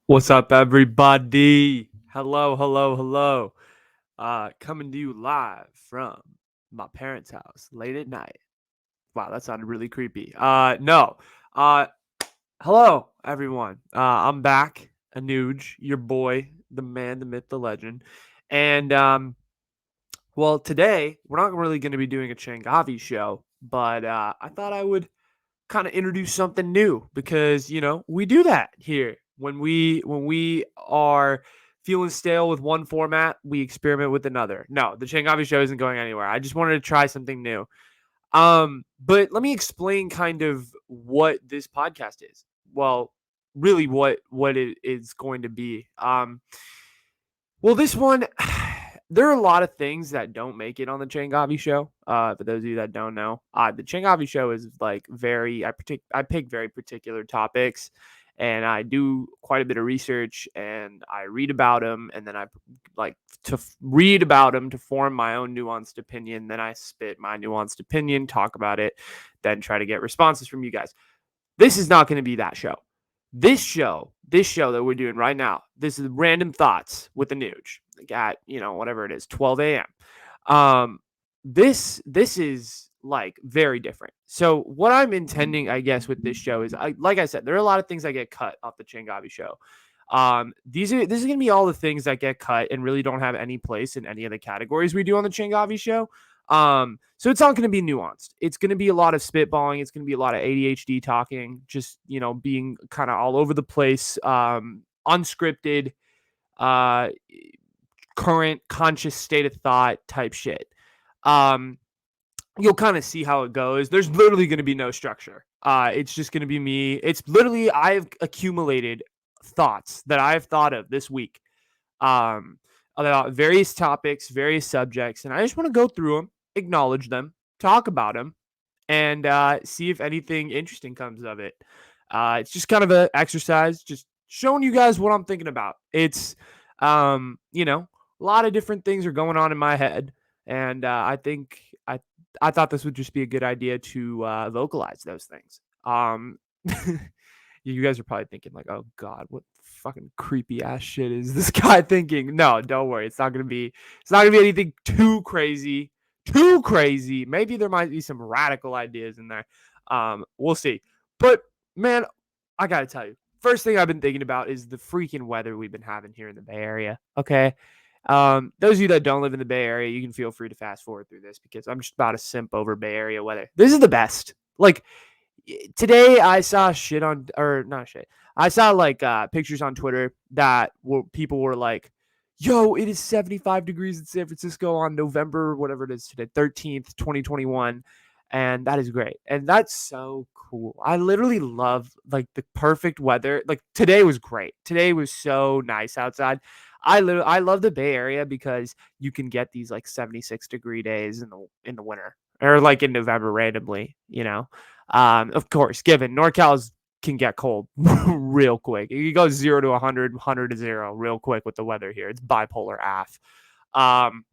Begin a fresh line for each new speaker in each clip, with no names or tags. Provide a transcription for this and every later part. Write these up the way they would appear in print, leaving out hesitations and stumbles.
What's up, everybody? Hello, hello, hello. Coming to you live from my parents' house late at night. Wow, that sounded really creepy. No. Uh, Hello, everyone. I'm back, Anuj, your boy, the man, the myth, the legend. And, well, today we're not really going to be doing a Changavi show, but I thought I would kind of introduce something new because we do that here when we are feeling stale with one format, we experiment with another. No, the Changavi show isn't going anywhere. I just wanted to try something new. But let me explain kind of what this podcast is. Well, really what it is going to be. Well, this one, there are a lot of things that don't make it on the Changavi show. For those of you that don't know, the Changavi show is like I pick very particular topics, and I do quite a bit of research, and I read about them, and then I like read about them to form my own nuanced opinion. Then I spit my nuanced opinion, talk about it, then try to get responses from you guys. This is not going to be that show. This show that we're doing right now, this is random thoughts with the Nuge at whatever it is, 12 a.m. This is like very different. So what I'm intending, I guess, with this show is, like I said, there are a lot of things that get cut off the Changavi show. This is gonna be all the things that get cut and really don't have any place in any of the categories we do on the Changavi show. So it's not going to be nuanced. It's going to be a lot of spitballing. It's going to be a lot of ADHD talking, just, being kind of all over the place, unscripted, uh, current conscious state of thought type shit. Um, you'll kind of see how it goes. There's literally going to be no structure. It's just going to be me. It's literally, I've accumulated thoughts that I've thought of this week, um, about various topics, various subjects, and I just want to go through them, acknowledge them, talk about them, and see if anything interesting comes of it. It's just kind of an exercise, just showing you guys what I'm thinking about. It's, a lot of different things are going on in my head, and I think I thought this would just be a good idea to vocalize those things. You guys are probably thinking like, "Oh God, what fucking creepy ass shit is this guy thinking?" No, don't worry. It's not gonna be. It's not gonna be anything too crazy. Too crazy. Maybe there might be some radical ideas in there. We'll see. But man, I gotta tell you, first thing I've been thinking about is the freaking weather we've been having here in the Bay Area. Okay. Those of you that don't live in the Bay Area, you can feel free to fast forward through this because I'm just about to simp over Bay Area weather. This is the best. Like, today I saw shit on, or not shit. I saw like pictures on Twitter that people were like, "Yo, it is 75 degrees in San Francisco on November, whatever it is today, 13th, 2021." And that is great. And that's so cool. I literally love like the perfect weather. Like today was great. Today was so nice outside. I love the Bay Area because you can get these like 76-degree days in the winter, or like in November randomly. Of course, given NorCal's can get cold real quick. You go 0 to 100, 100 to 0 real quick with the weather here. It's bipolar AF. Um,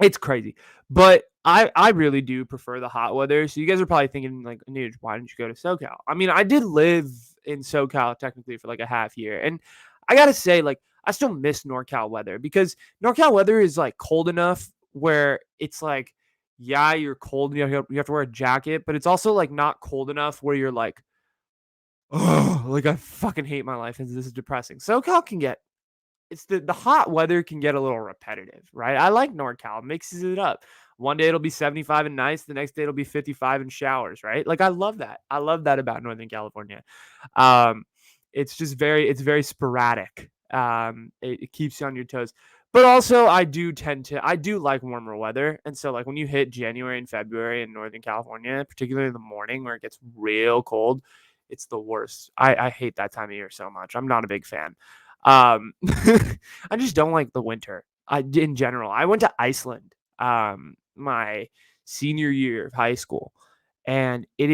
it's crazy. But I really do prefer the hot weather. So you guys are probably thinking like, "Nuge, why didn't you go to SoCal?" I mean, I did live in SoCal technically for like a half year. And I gotta say, like, I still miss NorCal weather because NorCal weather is like cold enough where it's like, yeah, you're cold and you have to wear a jacket, but it's also like not cold enough where you're like, oh, like I fucking hate my life and this is depressing. SoCal can get, it's the hot weather can get a little repetitive, right? I like NorCal, mixes it up. One day it'll be 75 and nice, the next day it'll be 55 and showers, right? Like I love that. I love that about Northern California. Um, it's very sporadic. It keeps you on your toes. But also I do like warmer weather. And so like when you hit January and February in Northern California, particularly in the morning where it gets real cold, it's the worst. I hate that time of year so much. I'm not a big fan. I just don't like the winter. In general, I went to Iceland my senior year of high school, and it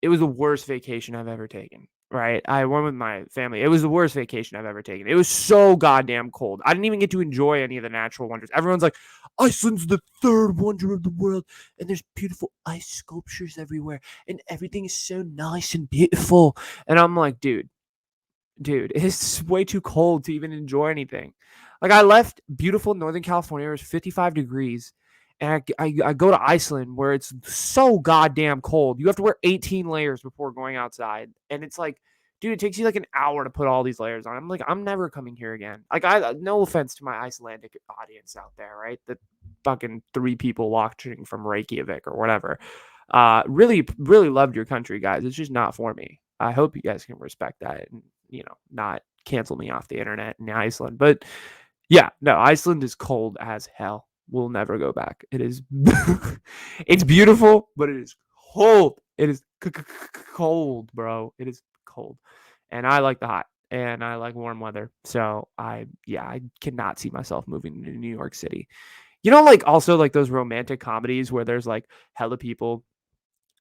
was the worst vacation I've ever taken. Right, I went with my family. It was the worst vacation I've ever taken. It was so goddamn cold. I didn't even get to enjoy any of the natural wonders. Everyone's like, "Iceland's the third wonder of the world, and there's beautiful ice sculptures everywhere, and everything is so nice and beautiful." And I'm like, dude, dude, it's way too cold to even enjoy anything. Like I left beautiful Northern California, it was 55 degrees, and I go to Iceland where it's so goddamn cold. You have to wear 18 layers before going outside, and it's like, dude, it takes you like an hour to put all these layers on. I'm like, I'm never coming here again. Like, I no offense to my Icelandic audience out there, right? The fucking 3 people watching from Reykjavik or whatever. Really, really loved your country, guys. It's just not for me. I hope you guys can respect that and not cancel me off the internet in Iceland. But yeah, no, Iceland is cold as hell. We'll never go back. It is, it's beautiful, but it is cold. It is cold, bro. It is cold, and I like the hot, and I like warm weather. So I cannot see myself moving to New York City. Like also like those romantic comedies where there's like hella people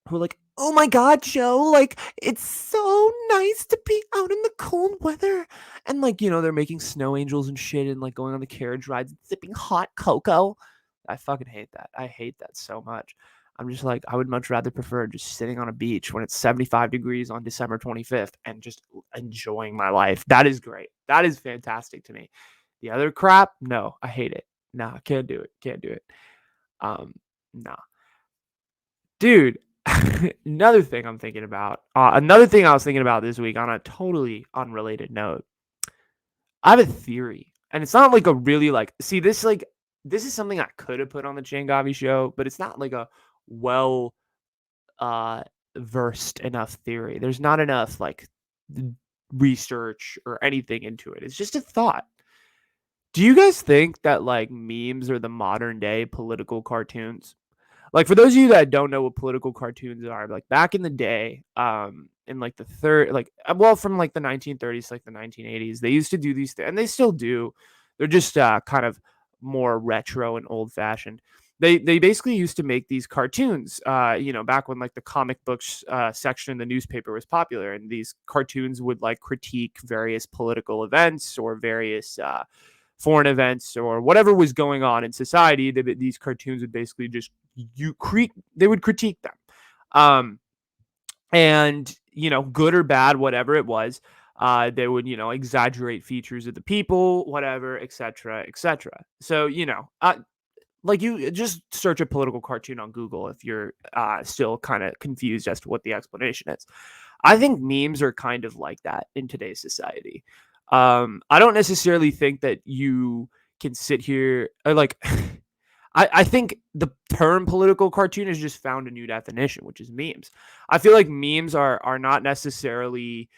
who are like, "Oh my god, Joe, like it's so nice to be out in the cold weather." And like, they're making snow angels and shit and like going on the carriage rides and sipping hot cocoa. I fucking hate that. I hate that so much. I'm just like, I would much rather prefer just sitting on a beach when it's 75 degrees on December 25th and just enjoying my life. That is great. That is fantastic to me. The other crap, no, I hate it. Nah, can't do it. Can't do it. Nah. Dude, another thing I'm thinking about, another thing I was thinking about this week on a totally unrelated note. I have a theory, and it's not like a really like. See, this is something I could have put on the Changavi show, but it's not like a well uh versed enough theory. There's not enough like research or anything into it. It's just a thought. Do you guys think that like memes are the modern day political cartoons? Like for those of you that don't know what political cartoons are, like back in the day, in like the third, like well, from like the 1930s, like the 1980s, they used to do these things, and they still do. They're just kind of more retro and old fashioned. They basically used to make these cartoons, back when like the comic books section in the newspaper was popular, and these cartoons would like critique various political events or various foreign events or whatever was going on in society. These cartoons would basically just they would critique them, um, and good or bad, whatever it was. They would exaggerate features of the people, whatever, etc., etc. So like you just search a political cartoon on Google if you're still kind of confused as to what the explanation is. I think memes are kind of like that in today's society. I don't necessarily think that you can sit here or like I think the term political cartoon has just found a new definition, which is memes. I feel like memes are not necessarily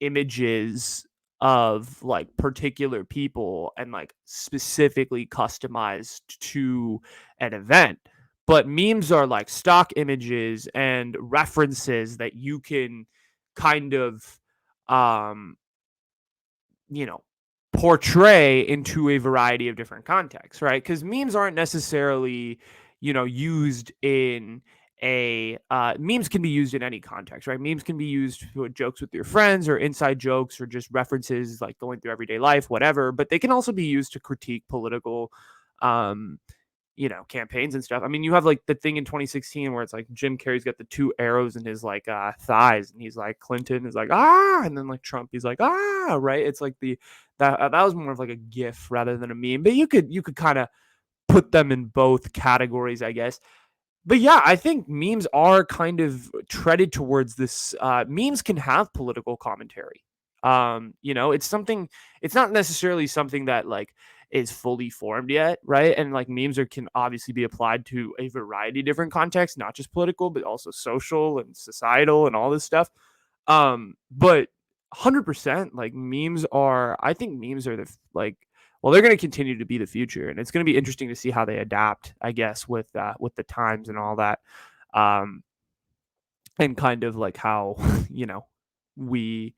images of like particular people and like specifically customized to an event. But memes are like stock images and references that you can kind of um you know portray into a variety of different contexts, right? Because memes aren't necessarily used in a memes can be used in any context, right? Memes can be used for jokes with your friends or inside jokes or just references like going through everyday life, whatever, but they can also be used to critique political um campaigns and stuff. I mean, you have like the thing in 2016 where it's like Jim Carrey's got the 2 arrows in his like thighs, and he's like Clinton is like and then like Trump he's like right. It's like that was more of like a GIF rather than a meme, but you could kind of put them in both categories, I guess. But yeah, I think memes are kind of treaded towards this. Memes can have political commentary. It's not necessarily something that like is fully formed yet, right? And like memes can obviously be applied to a variety of different contexts, not just political, but also social and societal and all this stuff. But 100% like I think memes are well, they're going to continue to be the future, and it's going to be interesting to see how they adapt, I guess, with the times and all that, um, and kind of like how we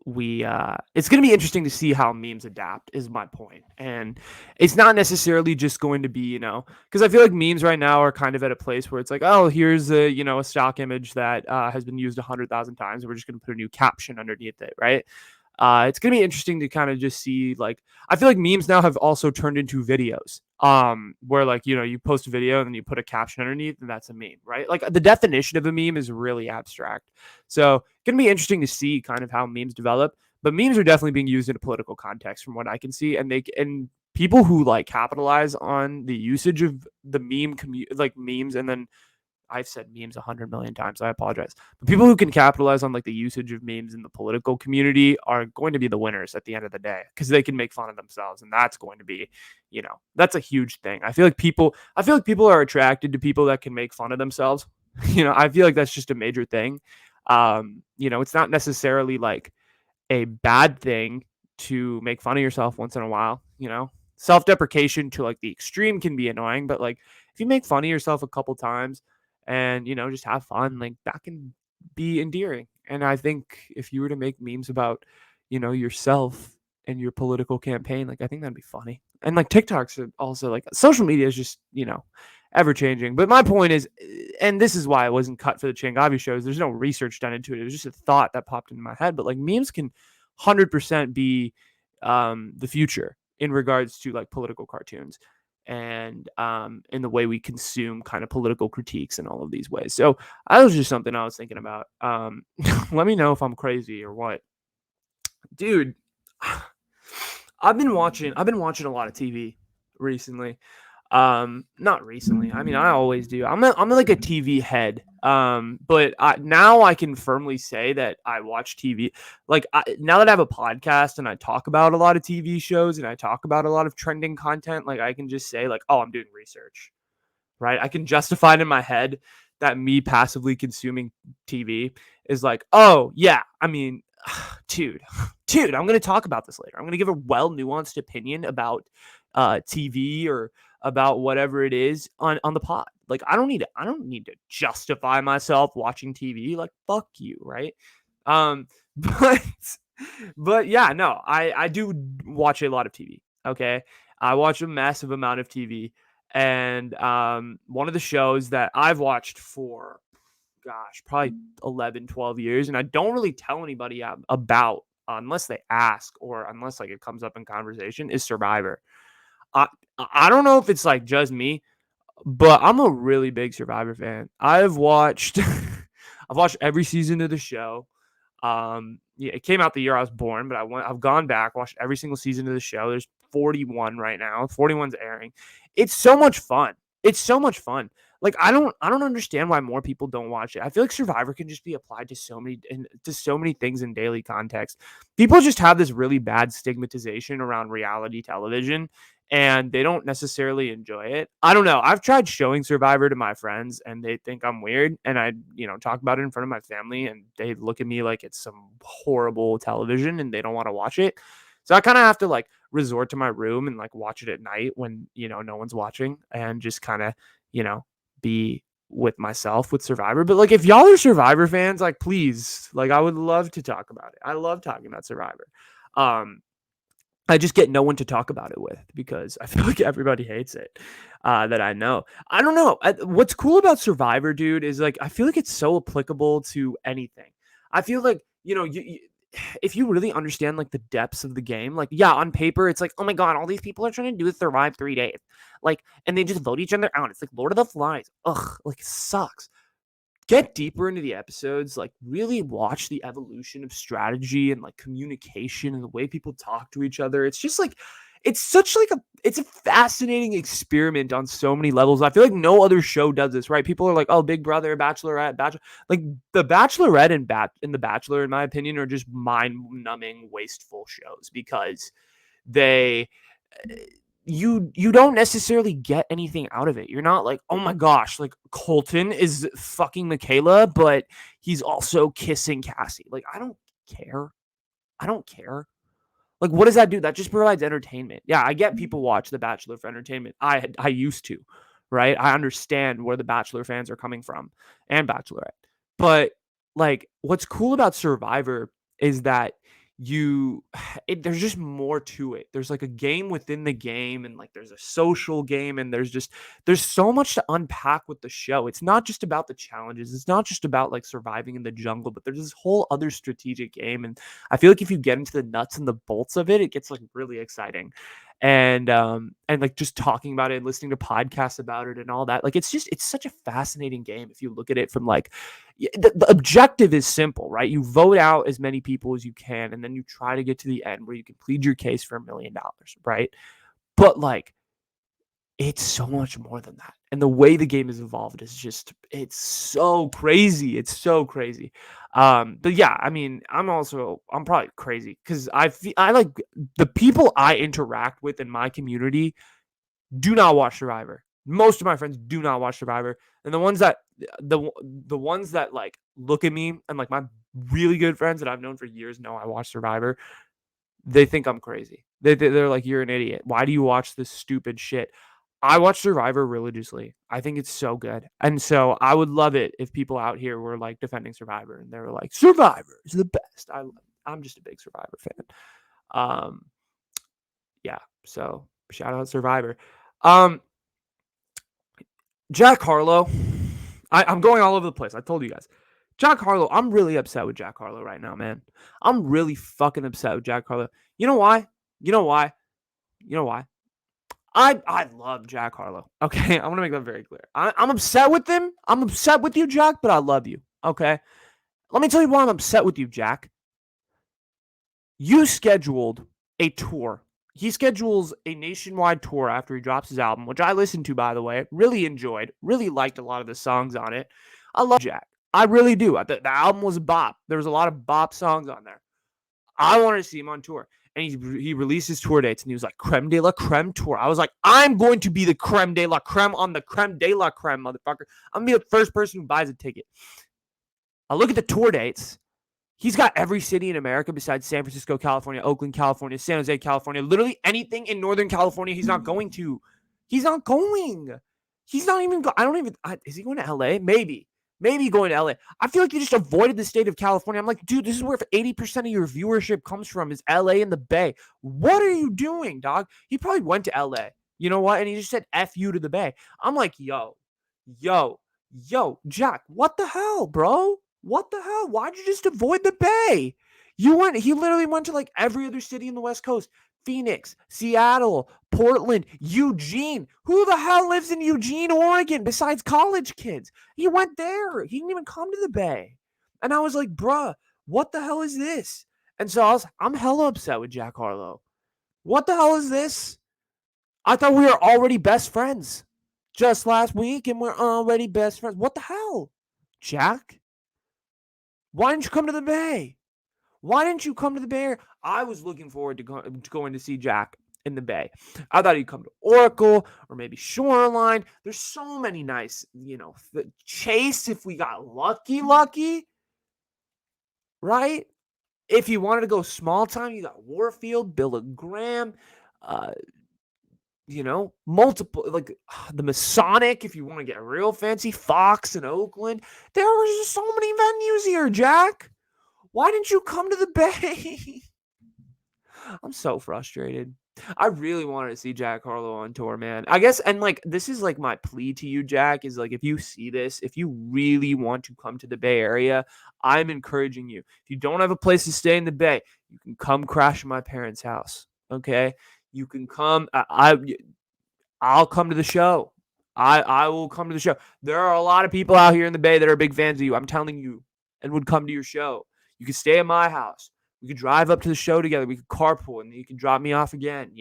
it's going to be interesting to see how memes adapt is my point. And it's not necessarily just going to be because I feel like memes right now are kind of at a place where it's like, oh, here's a stock image that has been used 100,000 times, and we're just going to put a new caption underneath it, right? It's going to be interesting to kind of just see, like, I feel like memes now have also turned into videos. where like, you post a video and then you put a caption underneath and that's a meme, right? Like the definition of a meme is really abstract. So it's gonna be interesting to see kind of how memes develop. But memes are definitely being used in a political context from what I can see. And people who like capitalize on the usage of the like memes, and then I've said memes 100 million times. I apologize. But people who can capitalize on like the usage of memes in the political community are going to be the winners at the end of the day, because they can make fun of themselves, and that's going to be, that's a huge thing. I feel like people are attracted to people that can make fun of themselves. I feel like that's just a major thing. It's not necessarily like a bad thing to make fun of yourself once in a while. Self-deprecation to like the extreme can be annoying, but like if you make fun of yourself a couple times and just have fun, like that can be endearing. And I think if you were to make memes about yourself and your political campaign, like I think that'd be funny. And like TikToks are also, like, social media is just ever changing. But my point is, and this is why I wasn't cut for the Changavi shows, there's no research done into it. It was just a thought that popped into my head. But like memes can 100% be the future in regards to like political cartoons and in the way we consume kind of political critiques in all of these ways. So that was just something I was thinking about. Let me know if I'm crazy or what. Dude, I've been watching a lot of TV recently. Not recently. I mean, I always do. I'm like a TV head. But now I can firmly say that I watch TV. Like now that I have a podcast and I talk about a lot of TV shows and I talk about a lot of trending content, like I can just say like, oh, I'm doing research, right? I can justify it in my head that me passively consuming TV is like, oh yeah, I mean, dude, I'm gonna talk about this later. I'm gonna give a well nuanced opinion about TV or about whatever it is on the pod. Like I don't need to justify myself watching TV. Like fuck you, right? Um, but but yeah, no, I do watch a lot of TV. Okay, I watch a massive amount of TV, and one of the shows that I've watched for, gosh, probably 11, 12 years, and I don't really tell anybody about unless they ask or unless like it comes up in conversation, is Survivor. I I don't know if it's like just me, but I'm a really big Survivor fan. I've watched I've watched every season of the show. Yeah, it came out the year I was born, but I've gone back, watched every single season of the show. There's 41 right now. 41's airing. It's so much fun. It's so much fun. Like I don't understand why more people don't watch it. I feel like Survivor can just be applied to so many things in daily context. People just have this really bad stigmatization around reality television, and they don't necessarily enjoy it. I don't know. I've tried showing Survivor to my friends and they think I'm weird, and I, talk about it in front of my family and they look at me like it's some horrible television and they don't want to watch it. So I kind of have to like resort to my room and like watch it at night when, no one's watching, and just kind of, you know, be with myself with Survivor. But like if y'all are Survivor fans, like please, like I would love to talk about it. I love talking about Survivor. Um I just get no one to talk about it with because I feel like everybody hates it, that I know. I don't know. What's cool about Survivor, dude, is like I feel like it's so applicable to anything. I feel like if you really understand like the depths of the game, like yeah, on paper it's like, oh my god, all these people are trying to do is survive 3 days, like, and they just vote each other out. It's like Lord of the Flies. Ugh, like it sucks. Get deeper into the episodes, like really watch the evolution of strategy and like communication and the way people talk to each other. It's just like it's a fascinating experiment on so many levels. I feel like no other show does this, right? People are like, oh, Big Brother, Bachelorette, Bachelor. Like the Bachelorette and the Bachelor, in my opinion, are just mind-numbing, wasteful shows because they you don't necessarily get anything out of it. You're not like, oh my gosh, like Colton is fucking Michaela, but he's also kissing Cassie. Like, I don't care. I don't care. Like, what does that do? That just provides entertainment. Yeah, I get people watch The Bachelor for entertainment. I used to, right? I understand where the Bachelor fans are coming from and Bachelorette. But like, what's cool about Survivor is that there's just more to it. There's like a game within the game, and like there's a social game, and there's so much to unpack with the show. It's not just about the challenges. It's not just about like surviving in the jungle, but there's this whole other strategic game. And I feel like if you get into the nuts and the bolts of it, it gets like really exciting. and like just talking about it and listening to podcasts about it and all that. Like it's such a fascinating game if you look at it from like the objective is simple, right? You vote out as many people as you can, and then you try to get to the end where you can plead your case for $1 million, right? But like it's so much more than that. And the way the game has evolved is just it's so crazy. It's so crazy. But yeah, I mean, I'm probably crazy because I like the people I interact with in my community do not watch Survivor. Most of my friends do not watch Survivor. And the ones that like look at me and like my really good friends that I've known for years know I watch Survivor, they think I'm crazy. They're like, you're an idiot. Why do you watch this stupid shit? I watch Survivor religiously. I think it's so good. And so I would love it if people out here were like defending Survivor and they were like, Survivor is the best. I'm just a big Survivor fan. Um, yeah. So shout out Survivor. Um, Jack Harlow. I'm going all over the place. I told you guys. Jack Harlow, I'm really upset with Jack Harlow right now, man. I'm really fucking upset with Jack Harlow. You know why? You know why? You know why? I love Jack Harlow. Okay, I want to make that very clear. I'm upset with him. I'm upset with you, Jack, but I love you. Okay, let me tell you why I'm upset with you, Jack. You scheduled a tour. He schedules a nationwide tour after he drops his album, which I listened to, by the way. Really enjoyed. Really liked a lot of the songs on it. I love Jack. I really do. The album was a bop. There was a lot of bop songs on there. I wanted to see him on tour. And he released his tour dates and he was like, Creme de la Creme tour. I was like, I'm going to be the Creme de la Creme on the Creme de la Creme, motherfucker. I'm going to be the first person who buys a ticket. I look at the tour dates. He's got every city in America besides San Francisco, California, Oakland, California, San Jose, California. Literally anything in Northern California he's not going to. He's not going. He's not even going. Is he going to LA? Maybe going to LA. I feel like you just avoided the state of California. I'm like, dude, this is where 80% of your viewership comes from is LA and the Bay. What are you doing, dog? He probably went to LA. You know what? And he just said F you to the Bay. I'm like, yo, Jack, what the hell, bro? What the hell? Why'd you just avoid the Bay? He literally went to like every other city in the West Coast. Phoenix, Seattle, Portland, Eugene. Who the hell lives in Eugene, Oregon besides college kids? He went there. He didn't even come to the Bay. And I was like, bruh, what the hell is this? And so I'm hella upset with Jack Harlow. What the hell is this? I thought we were already best friends just last week and we're already best friends. What the hell? Jack? Why didn't you come to the Bay? Why didn't you come to the Bay? I was looking forward to going to see Jack in the Bay. I thought he'd come to Oracle or maybe Shoreline. There's so many nice, Chase if we got lucky, right? If you wanted to go small time, you got Warfield, Bill Graham, multiple, like the Masonic, if you want to get real fancy, Fox in Oakland. There were just so many venues here, Jack. Why didn't you come to the Bay? I'm so frustrated. I really wanted to see Jack Harlow on tour, man. I guess, and like, this is like my plea to you, Jack, is like, if you see this, if you really want to come to the Bay Area, I'm encouraging you. If you don't have a place to stay in the Bay, you can come crash at my parents' house. Okay. You can come. I'll come to the show. I will come to the show. There are a lot of people out here in the Bay that are big fans of you. I'm telling you, and would come to your show. You could stay at my house. We could drive up to the show together. We could carpool, and you can drop me off again.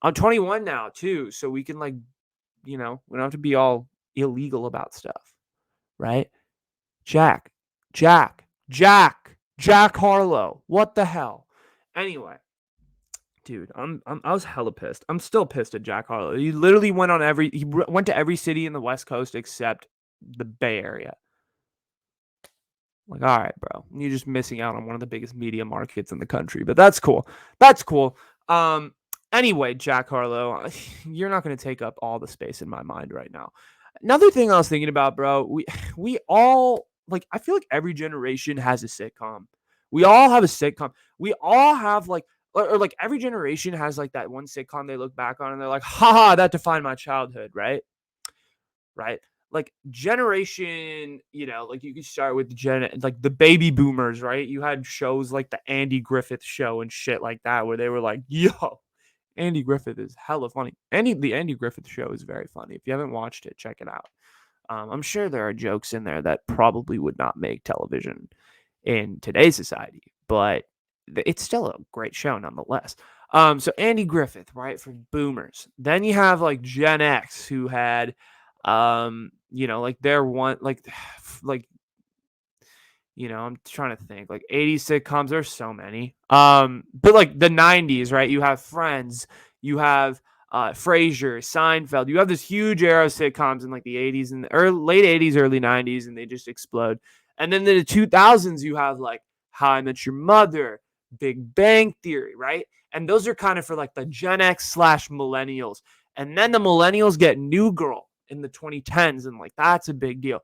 I'm 21 now too, so we can we don't have to be all illegal about stuff, right? Jack Harlow. What the hell? Anyway. Dude, I was hella pissed. I'm still pissed at Jack Harlow. He literally went to every city in the West Coast except the Bay Area. Like, all right, bro, you're just missing out on one of the biggest media markets in the country, but that's cool. Anyway, Jack Harlow, you're not going to take up all the space in my mind right now. Another thing I was thinking about, bro, we all, like, I feel like every generation has a sitcom. We all have a sitcom. We all have or like every generation has like that one sitcom they look back on and they're like, haha, that defined my childhood, right? Right? Like generation, like you could start with like the baby boomers, right? You had shows like the Andy Griffith Show and shit like that where they were like, yo, Andy Griffith is hella funny. The Andy Griffith Show is very funny. If you haven't watched it, check it out. I'm sure there are jokes in there that probably would not make television in today's society, but it's still a great show nonetheless. So Andy Griffith, right, for boomers. Then you have like Gen X who had, like their one, like, I'm trying to think, like 80s sitcoms. There's so many. But like the 90s, right? You have Friends, you have Frasier, Seinfeld. You have this huge era of sitcoms in like the 80s and late 80s, early 90s, and they just explode. And then in the 2000s, you have like How I Met Your Mother, Big Bang Theory, right? And those are kind of for like the Gen X slash millennials. And then the millennials get New Girl in the 2010s, and like that's a big deal.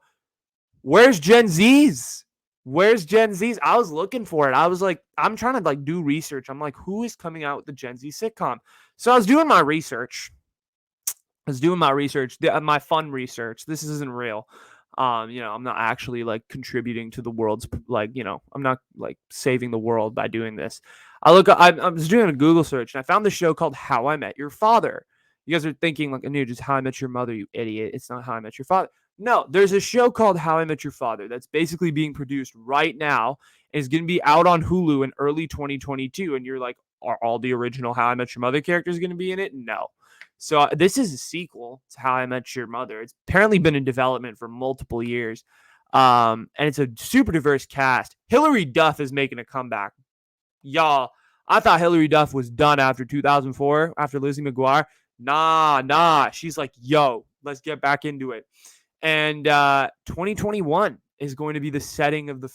Where's Gen Z's? Where's Gen Z's? I was looking for it. I was like, I'm trying to like do research. I'm like, who is coming out with the Gen Z sitcom? So I was doing my research. My fun research. This isn't real. I'm not actually like contributing to the world's I'm not like saving the world by doing this. I was doing a Google search and I found this show called How I Met Your Father. You guys are thinking like, no, just How I Met Your Mother, you idiot. It's not How I Met Your Father. No, there's a show called How I Met Your Father that's basically being produced right now. And it's going to be out on Hulu in early 2022. And you're like, are all the original How I Met Your Mother characters going to be in it? No. So this is a sequel to How I Met Your Mother. It's apparently been in development for multiple years. And it's a super diverse cast. Hilary Duff is making a comeback. Y'all, I thought Hilary Duff was done after 2004, after Lizzie McGuire. Nah. She's like, yo, let's get back into it. And 2021 is going to be the setting of the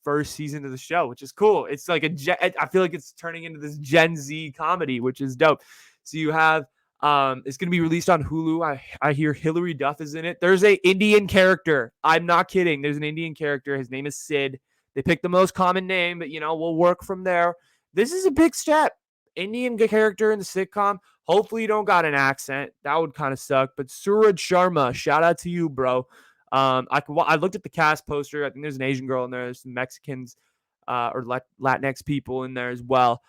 first season of the show, which is cool. It's like I feel like it's turning into this Gen Z comedy, which is dope. So you have it's going to be released on Hulu. I hear Hilary Duff is in it. There's an Indian character. I'm not kidding. There's an Indian character. His name is Sid. They picked the most common name, but we'll work from there. This is a big step. Indian character in the sitcom. Hopefully you don't got an accent. That would kind of suck. But Suraj Sharma, shout out to you, bro. I looked at the cast poster. I think there's an Asian girl in there. There's some Mexicans or Latinx people in there as well.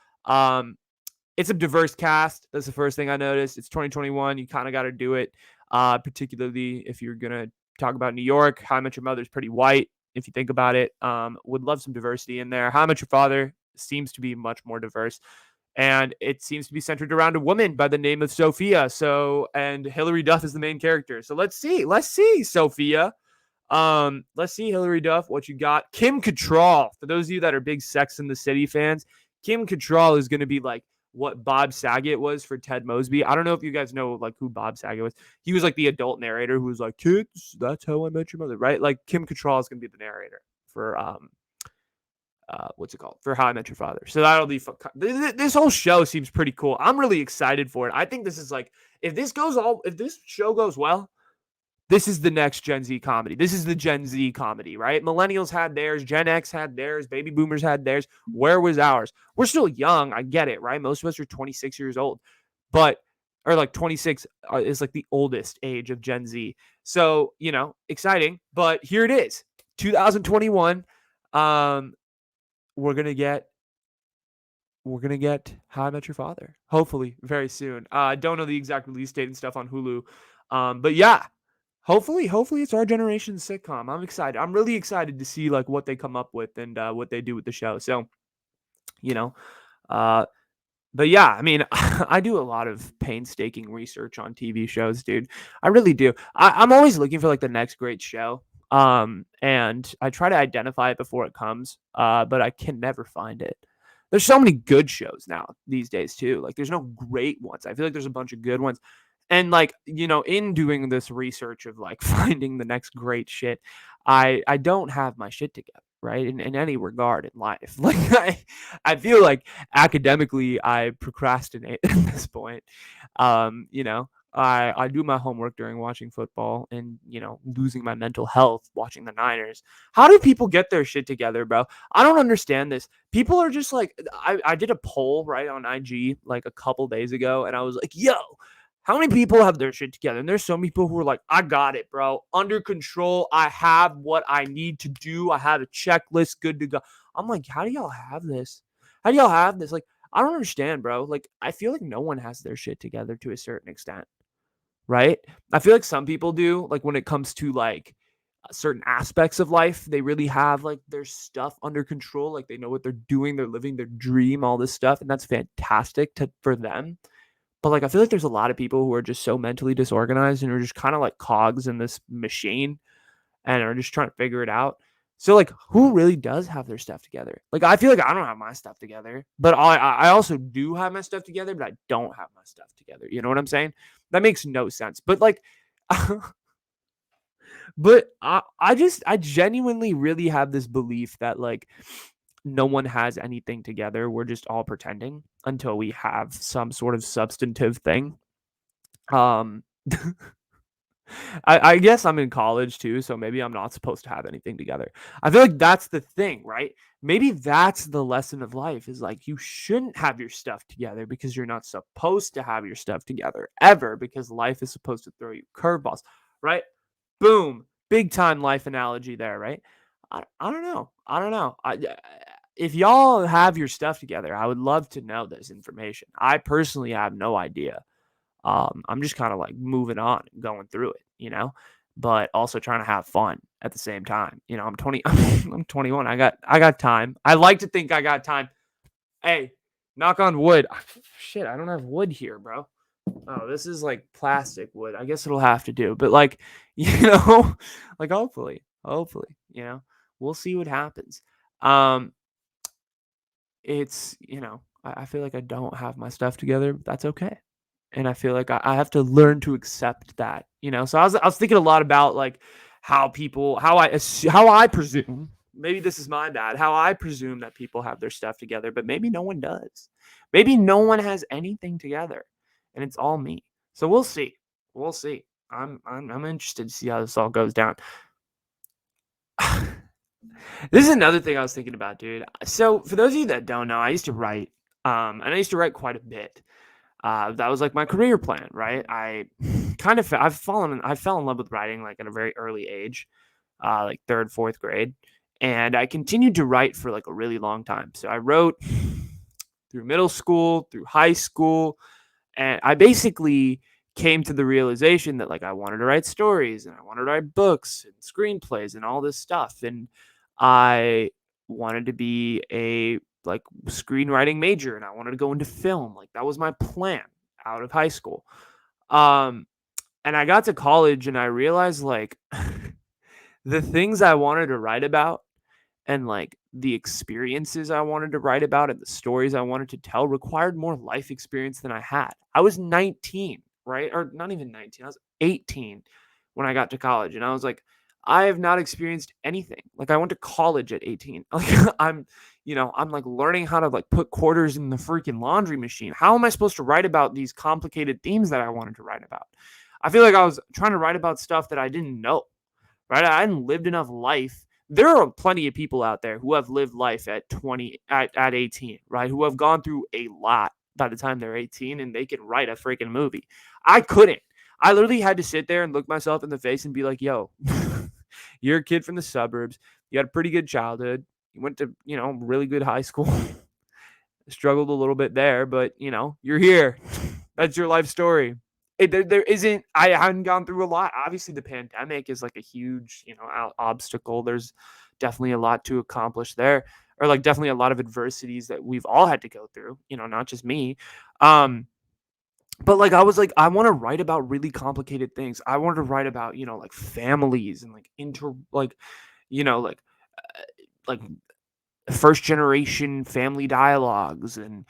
It's a diverse cast. That's the first thing I noticed. It's 2021. You kind of got to do it, particularly if you're going to talk about New York. How I Met Your Mother is pretty white, if you think about it. Would love some diversity in there. How I Met Your Father seems to be much more diverse. And it seems to be centered around a woman by the name of Sophia. And Hilary Duff is the main character. So let's see, Sophia. Let's see, Hilary Duff, what you got. Kim Cattrall, for those of you that are big Sex and the City fans, Kim Cattrall is going to be like what Bob Saget was for Ted Mosby. I don't know if you guys know like who Bob Saget was. He was like the adult narrator who was like, kids, that's how I met your mother, right? Like Kim Cattrall is going to be the narrator for what's it called? For How I Met Your Father. So that'll be fun. This whole show seems pretty cool. I'm really excited for it. I think this is like, if this show goes well, this is the next Gen Z comedy. This is the Gen Z comedy, right? Millennials had theirs, Gen X had theirs, baby boomers had theirs. Where was ours? We're still young. I get it, right? Most of us are 26 years old, or like 26 is like the oldest age of Gen Z. So, exciting, but here it is, 2021. We're gonna get How I Met Your Father, hopefully very soon. I don't know the exact release date and stuff on Hulu, but yeah, hopefully it's our generation's sitcom. I'm excited. I'm really excited to see like what they come up with and what they do with the show. So, but yeah, I mean, I do a lot of painstaking research on TV shows, dude. I really do. I'm always looking for like the next great show. And I try to identify it before it comes, but I can never find it. There's so many good shows now these days too. Like there's no great ones. I feel like there's a bunch of good ones. And like, in doing this research of like finding the next great shit, I don't have my shit together, right? In any regard in life. Like I feel like academically I procrastinate at this point. I do my homework during watching football and, losing my mental health watching the Niners. How do people get their shit together, bro? I don't understand this. People are just like, I did a poll, right, on IG like a couple days ago, and I was like, yo, how many people have their shit together? And there's some people who are like, I got it, bro. Under control. I have what I need to do. I have a checklist good to go. I'm like, how do y'all have this? Like, I don't understand, bro. Like, I feel like no one has their shit together to a certain extent, right? I feel like some people do, like when it comes to like certain aspects of life, they really have like their stuff under control. Like they know what they're doing, they're living their dream, all this stuff, and that's fantastic for them. But like, I feel like there's a lot of people who are just so mentally disorganized and are just kind of like cogs in this machine and are just trying to figure it out. So like, who really does have their stuff together? Like, I feel like I don't have my stuff together, but I also do have my stuff together, but I don't have my stuff together. You know what I'm saying? That makes no sense. But like, but I genuinely really have this belief that like no one has anything together. We're just all pretending until we have some sort of substantive thing. Um, I guess I'm in college too, so maybe I'm not supposed to have anything together. I feel like that's the thing, right? Maybe that's the lesson of life is like you shouldn't have your stuff together because you're not supposed to have your stuff together ever because life is supposed to throw you curveballs, right? Boom, big time life analogy there, right? I don't know. I don't know. If y'all have your stuff together, I would love to know this information. I personally have no idea. I'm just kind of like moving on and going through it, but also trying to have fun at the same time. I'm 20, I'm 21. I got time. I like to think I got time. Hey, knock on wood. Shit, I don't have wood here, bro. Oh, this is like plastic wood. I guess it'll have to do. But like, like hopefully, we'll see what happens. Um, it's, I feel like I don't have my stuff together, but that's okay. And I feel like I have to learn to accept that, So I was thinking a lot about like how I presume, maybe this is my bad, how I presume that people have their stuff together, but maybe no one does. Maybe no one has anything together, and it's all me. So we'll see. We'll see. I'm interested to see how this all goes down. This is another thing I was thinking about, dude. So for those of you that don't know, I used to write, and I used to write quite a bit. That was like my career plan, right? I fell in love with writing like at a very early age, like third, fourth grade, and I continued to write for like a really long time. So I wrote through middle school, through high school, and I basically came to the realization that like I wanted to write stories and I wanted to write books and screenplays and all this stuff, and I wanted to be a like screenwriting major and I wanted to go into film. Like that was my plan out of high school. Um and I got to college and I realized like the things I wanted to write about and like the experiences I wanted to write about and the stories I wanted to tell required more life experience than I had. I was 19, right? Or not even 19. I was 18 when I got to college and I was like I have not experienced anything. Like I went to college at 18. Like I'm like learning how to like put quarters in the freaking laundry machine. How am I supposed to write about these complicated themes that I wanted to write about? I feel like I was trying to write about stuff that I didn't know, right? I hadn't lived enough life. There are plenty of people out there who have lived life at 20, at 18, right? Who have gone through a lot by the time they're 18 and they can write a freaking movie. I couldn't. I literally had to sit there and look myself in the face and be like, yo, you're a kid from the suburbs. You had a pretty good childhood. You went to, really good high school. Struggled a little bit there, but, you're here. That's your life story. There isn't, I hadn't gone through a lot. Obviously, the pandemic is like a huge, obstacle. There's definitely a lot to accomplish there, or like definitely a lot of adversities that we've all had to go through, not just me. But like I was like, I want to write about really complicated things. I wanted to write about, like families and like like like first generation family dialogues and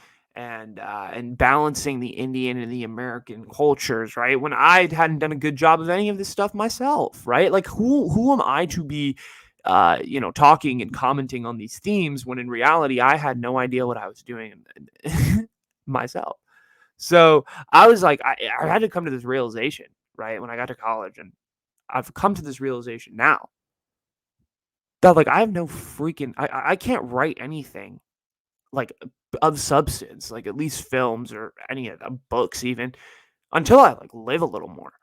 balancing the Indian and the American cultures, right? When I hadn't done a good job of any of this stuff myself, right? Like who am I to be talking and commenting on these themes when in reality I had no idea what I was doing myself. So I was like, I had to come to this realization, right? When I got to college, and I've come to this realization now that like I have no freaking I can't write anything like of substance, like at least films or any of the books even until I like live a little more.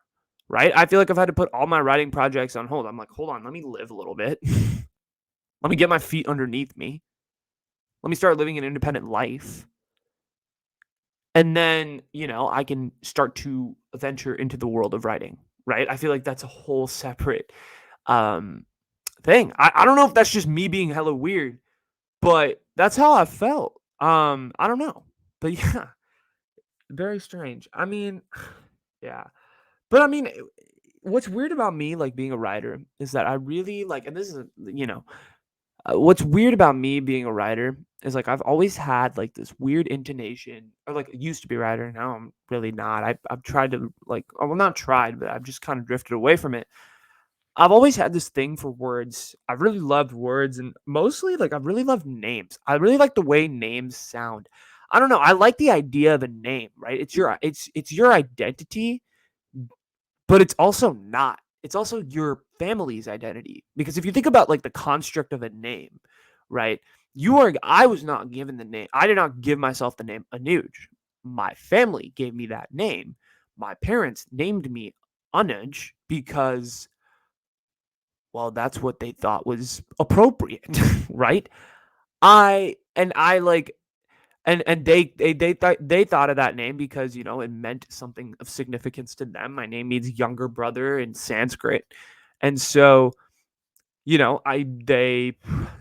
Right? I feel like I've had to put all my writing projects on hold. I'm like, hold on, let me live a little bit. Let me get my feet underneath me. Let me start living an independent life. And then, I can start to venture into the world of writing, right? I feel like that's a whole separate um thing. I don't know if that's just me being hella weird, but that's how I felt. I don't know. But yeah, very strange. I mean, yeah. But I mean, what's weird about me like being a writer is that I really like, and this is, what's weird about me being a writer is like I've always had like this weird intonation, or like used to be a writer. Now I'm really not. I've tried to like, well, not tried, but I've just kind of drifted away from it. I've always had this thing for words. I've really loved words, and mostly like I've really loved names. I really like the way names sound. I don't know. I like the idea of a name, right? It's your identity, but it's also not. It's also your family's identity. Because if you think about like the construct of a name, right? I was not given the name. I did not give myself the name Anuj. My family gave me that name. My parents named me Anuj because, well, that's what they thought was appropriate, right? I like, and they thought of that name because it meant something of significance to them. My name means younger brother in Sanskrit, and so I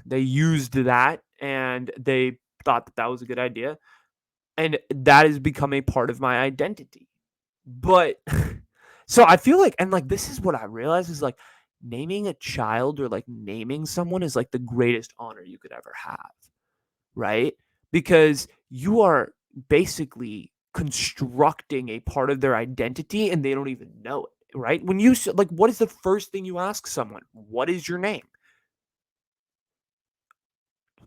they used that, and they thought that that was a good idea, and that has become a part of my identity. But so I feel like, and like this is what I realize is like naming a child or like naming someone is like the greatest honor you could ever have, right? Because you are basically constructing a part of their identity and they don't even know it, right? When you like, what is the first thing you ask someone? What is your name?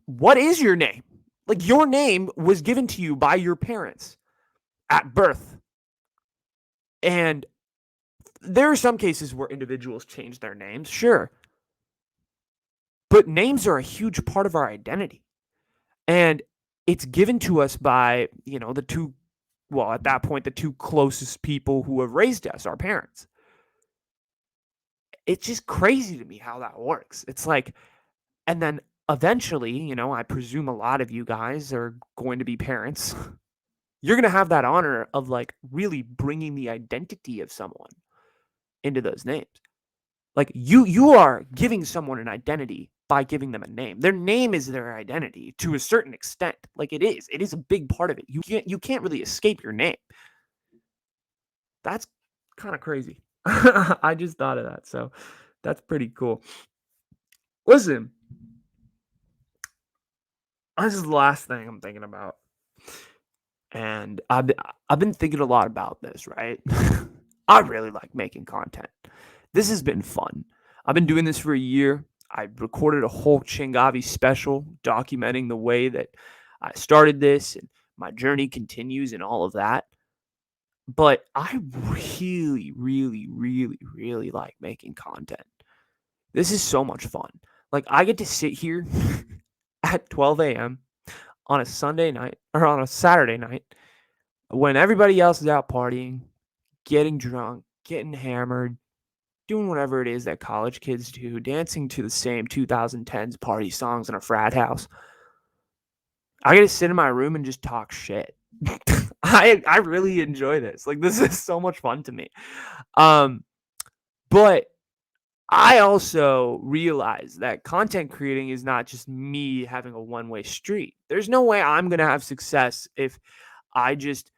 What is your name? Like, your name was given to you by your parents at birth. And there are some cases where individuals change their names, sure. But names are a huge part of our identity. And it's given to us by, the two, well, at that point, the two closest people who have raised us, our parents. It's just crazy to me how that works. It's like, and then eventually, I presume a lot of you guys are going to be parents. You're going to have that honor of like really bringing the identity of someone into those names. Like you are giving someone an identity by giving them a name. Their name is their identity to a certain extent. Like it is a big part of it. You can't really escape your name. That's kind of crazy. I just thought of that. So that's pretty cool. Listen, this is the last thing I'm thinking about. And I've been thinking a lot about this, right? I really like making content. This has been fun. I've been doing this for a year. I recorded a whole Changavi special documenting the way that I started this and my journey continues and all of that. But I really, really, really, really like making content. This is so much fun. Like, I get to sit here at 12 a.m. on a Sunday night or on a Saturday night when everybody else is out partying, getting drunk, getting hammered, doing whatever it is that college kids do, dancing to the same 2010s party songs in a frat house. I get to sit in my room and just talk shit. I really enjoy this. Like, this is so much fun to me. But I also realize that content creating is not just me having a one-way street. There's no way I'm going to have success if I just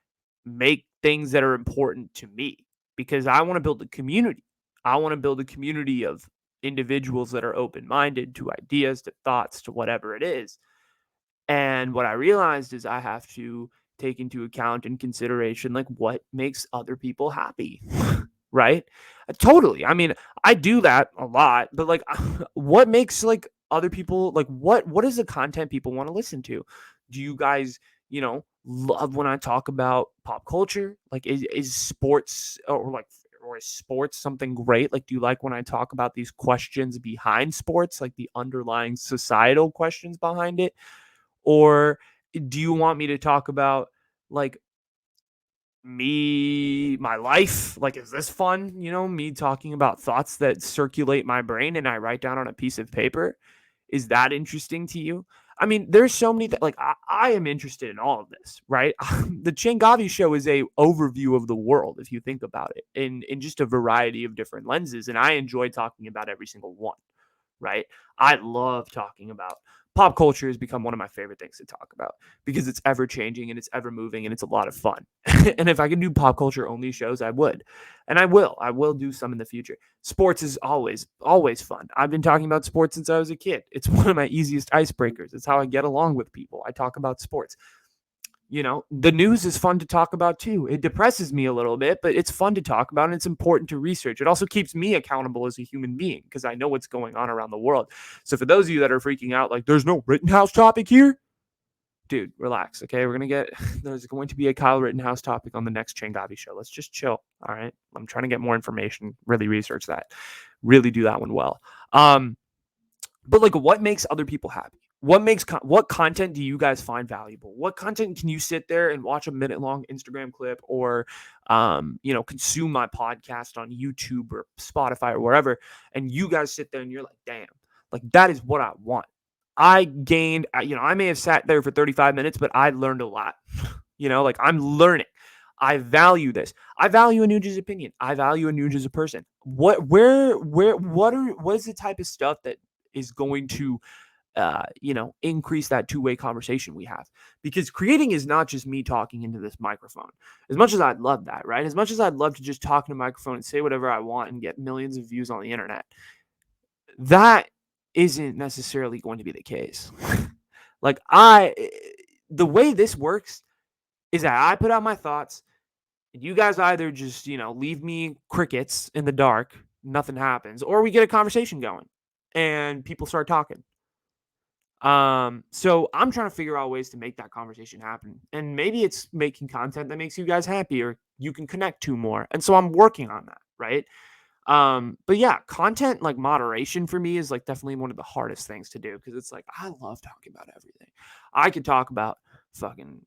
make things that are important to me, because I want to build a community. I want to build a community of individuals that are open-minded to ideas, to thoughts, to whatever it is. And what I realized is I have to take into account and consideration like what makes other people happy. Right? Totally. I mean, I do that a lot, but like what makes like other people like what is the content people want to listen to? Do you guys, love when I talk about pop culture? Like is sports or is sports something great? Like do you like when I talk about these questions behind sports, like the underlying societal questions behind it? Or do you want me to talk about like my life? Like, is this fun? Me talking about thoughts that circulate my brain and I write down on a piece of paper. Is that interesting to you? I mean, there's so many like I am interested in all of this, right? The Changavi show is a overview of the world if you think about it in just a variety of different lenses, and I enjoy talking about every single one, right? I love talking about pop culture has become one of my favorite things to talk about because it's ever changing and it's ever moving and it's a lot of fun. And if I could do pop culture only shows, I would. And I will. I will do some in the future. Sports is always fun. I've been talking about sports since I was a kid. It's one of my easiest icebreakers. It's how I get along with people. I talk about sports. The news is fun to talk about too. It depresses me a little bit, but it's fun to talk about and it's important to research. It also keeps me accountable as a human being because I know what's going on around the world. So for those of you that are freaking out, like there's no Rittenhouse topic here, dude, relax. Okay, there's going to be a Kyle Rittenhouse topic on the next Changavi show. Let's just chill. All right, I'm trying to get more information, really research that, really do that one well. But like, what makes other people happy? What content do you guys find valuable? What content can you sit there and watch a minute long Instagram clip or, consume my podcast on YouTube or Spotify or wherever, and you guys sit there and you're like, damn, like that is what I want. I may have sat there for 35 minutes, but I learned a lot. Like I'm learning. I value this. I value Anuja's opinion. I value Anuj as a person. What is the type of stuff that is going to increase that two-way conversation we have, because creating is not just me talking into this microphone. As much as I'd love that, right? As much as I'd love to just talk in a microphone and say whatever I want and get millions of views on the internet, that isn't necessarily going to be the case. Like the way this works is that I put out my thoughts and you guys either just, leave me crickets in the dark, nothing happens, or we get a conversation going and people start talking. So I'm trying to figure out ways to make that conversation happen. And maybe it's making content that makes you guys happy or you can connect to more. And so I'm working on that, right? But yeah, content like moderation for me is like definitely one of the hardest things to do because it's like I love talking about everything. I could talk about fucking,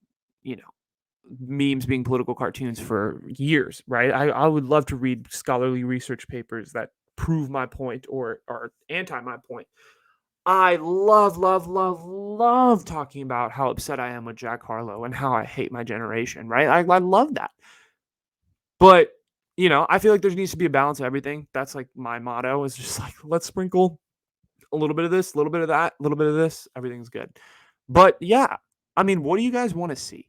memes being political cartoons for years, right? I would love to read scholarly research papers that prove my point or are anti my point. I love, love, love, love talking about how upset I am with Jack Harlow and how I hate my generation, right? I love that. But, I feel like there needs to be a balance of everything. That's like my motto is just like, let's sprinkle a little bit of this, a little bit of that, a little bit of this. Everything's good. But yeah, I mean, what do you guys want to see?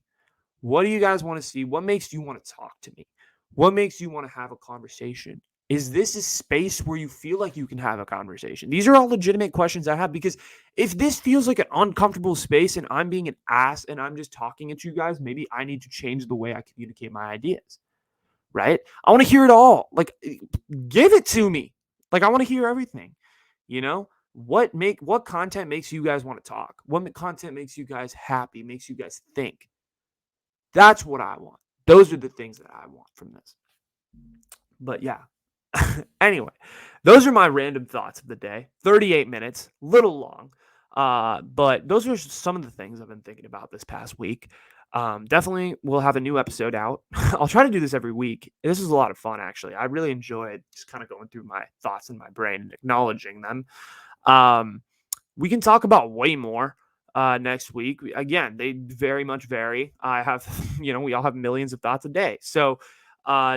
What do you guys want to see? What makes you want to talk to me? What makes you want to have a conversation? Is this a space where you feel like you can have a conversation? These are all legitimate questions I have because if this feels like an uncomfortable space and I'm being an ass and I'm just talking at you guys, maybe I need to change the way I communicate my ideas, right? I want to hear it all. Like, give it to me. Like, I want to hear everything, you know? What content makes you guys want to talk? What content makes you guys happy, makes you guys think? That's what I want. Those are the things that I want from this. But yeah. Anyway, those are my random thoughts of the day. 38 minutes, little long. But those are some of the things I've been thinking about this past week. Definitely we'll have a new episode out. I'll try to do this every week. This is a lot of fun, actually. I really enjoyed just kind of going through my thoughts in my brain and acknowledging them. We can talk about way more next week. Again, they very much vary. I have, we all have millions of thoughts a day. So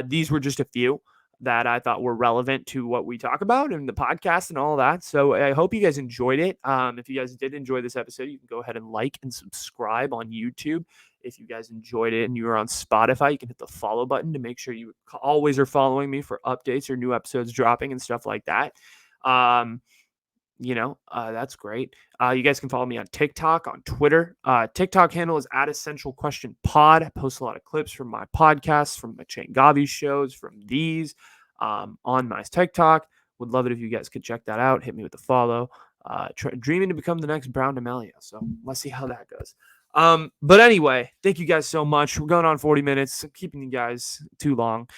these were just a few that I thought were relevant to what we talk about in the podcast and all that. So I hope you guys enjoyed it. If you guys did enjoy this episode, you can go ahead and like and subscribe on YouTube. If you guys enjoyed it and you are on Spotify, you can hit the follow button to make sure you always are following me for updates or new episodes dropping and stuff like that. That's great. You guys can follow me on TikTok, on Twitter. TikTok handle is @EssentialQuestionPod. I post a lot of clips from my podcasts, from my Changavi shows, from these on my TikTok. Would love it if you guys could check that out. Hit me with a follow. Dreaming to become the next Brown D'Amelio. So let's see how that goes. But anyway, thank you guys so much. We're going on 40 minutes. I'm keeping you guys too long.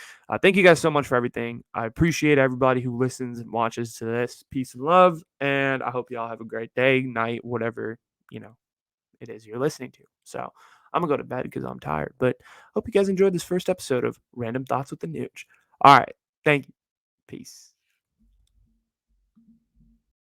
Thank you guys so much for everything. I appreciate everybody who listens and watches to this. Peace and love. And I hope y'all have a great day, night, whatever, it is you're listening to. So I'm going to go to bed because I'm tired. But hope you guys enjoyed this first episode of Random Thoughts with the Nooch. All right. Thank you. Peace.